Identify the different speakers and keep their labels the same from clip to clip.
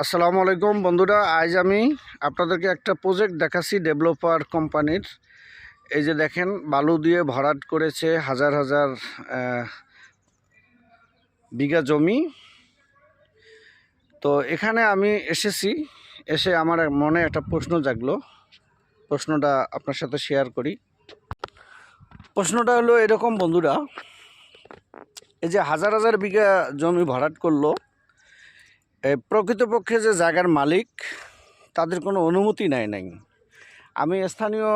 Speaker 1: আসসালামু আলাইকুম বন্ধুরা, আজ আমি আপনাদেরকে একটা প্রজেক্ট দেখাচ্ছি ডেভেলপার কোম্পানির। এই যে দেখেন, বালু দিয়ে ভরাট করেছে হাজার হাজার বিঘা জমি। তো এখানে আমি এসে আমার মনে একটা প্রশ্ন জাগলো। প্রশ্নটা আপনার সাথে শেয়ার করি। প্রশ্নটা হলো এরকম বন্ধুরা, এই যে হাজার হাজার বিঘা জমি ভরাট করলো, প্রকৃতপক্ষে যে জায়গার মালিক তাদের কোনো অনুমতি নাই। আমি স্থানীয়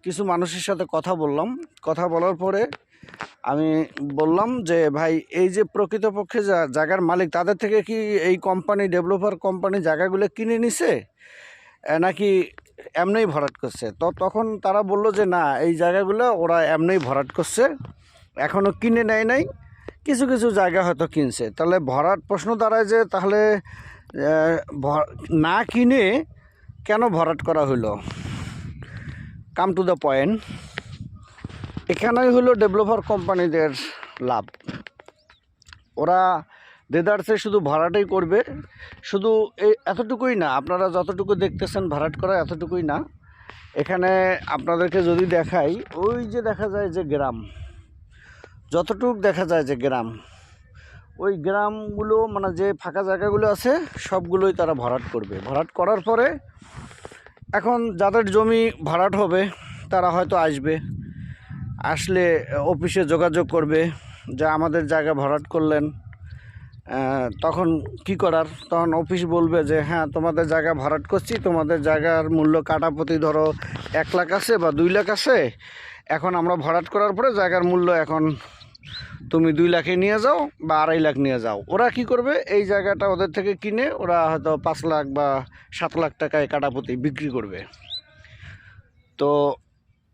Speaker 1: কিছু মানুষের সাথে কথা বলার পরে আমি বললাম যে ভাই, এই যে প্রকৃতপক্ষে জায়গার মালিক তাদের থেকে কি এই কোম্পানি ডেভেলপার কোম্পানি জায়গাগুলো কিনে নিছে নাকি এমনিই ভরাট করছে? তো তখন তারা বলল যে না, এই জায়গাগুলো ওরা এমনিই ভরাট করছে, এখনও কিনে নেয় নাই, কিছু কিছু জায়গা হয়তো কিনছে। তাহলে ভরাট প্রশ্ন দাঁড়ায় যে তাহলে না কিনে কেন ভরাট করা হলো? কাম টু দ্য পয়েন্ট, এখানেই হলো ডেভেলপার কোম্পানিদের লাভ। ওরা দেদারসে শুধু ভরাটাই করবে। শুধু এই এতটুকুই না, আপনারা যতটুকু দেখতেছেন ভরাট করা এতটুকুই না। এখানে আপনাদেরকে যদি দেখাই, ওই যে দেখা যায় যে গ্রাম, যতটুকু দেখা যায় যে গ্রাম, ওই গ্রামগুলো মানে যে ফাঁকা জায়গাগুলো আছে সবগুলোই তারা ভরাট করবে। ভরাট করার পরে এখন যাদের জমি ভরাট হবে তারা হয়তো আসলে অফিসে যোগাযোগ করবে যে আমাদের জায়গা ভরাট করলেন। তখন কি করার? তখন অফিস বলবে যে হ্যাঁ, তোমাদের জায়গা ভরাট করছি, তোমাদের জায়গার মূল্য কাটাপ্রতি ধরো 1 লাখ আছে বা 2 লাখ আছে, এখন আমরা ভরাট করার পরে জায়গার মূল্য এখন তুমি 2 লাখে নিয়ে যাও বা 2.5 লাখ নিয়ে যাও। ওরা কি করবে? এই জায়গাটা ওদের থেকে কিনে ওরা হয়তো 5 লাখ বা 7 লাখ টাকায় কাটাপ্রতি বিক্রি করবে। তো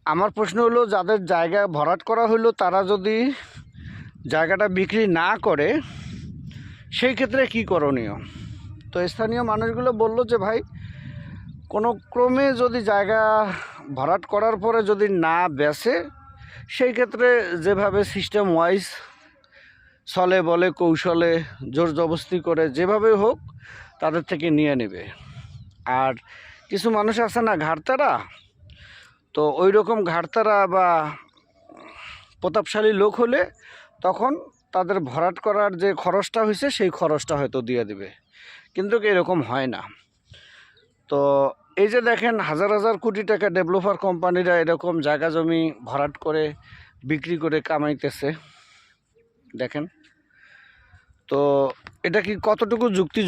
Speaker 1: আমার প্রশ্ন হলো, যাদের জায়গা ভরাট করা হলো তারা যদি জায়গাটা বিক্রি না করে সেই ক্ষেত্রে কি করণীয়? তো স্থানীয় মানুষগুলো বলল যে ভাই, কোনো ক্রমে যদি জায়গা ভরাট করার পরে যদি না বেচে, সেই ক্ষেত্রে যেভাবে সিস্টেম ওয়াইজ ছলে বলে কৌশলে জোর জবরদস্তি করে যেভাবে হোক তাদের থেকে নিয়ে নেবে। আর কিছু মানুষ আছে না ঘাড়তারা, তো ওই রকম ঘাড়তারা বা প্রতাপশালী লোক হলে তখন তাদের ভরাট করার যে খরচটা হয়েছে সেই খরচটা হয়তো দিয়ে দেবে, কিন্তু এরকম হয় না। তো এই যে দেখেন, হাজার হাজার কোটি টাকা ডেভেলপার কোম্পানিরা এরকম জায়গা জমি ভরাট করে বিক্রি করে কামাইতেছে। দেখেন তো এটা কি কতটুকু যুক্তি?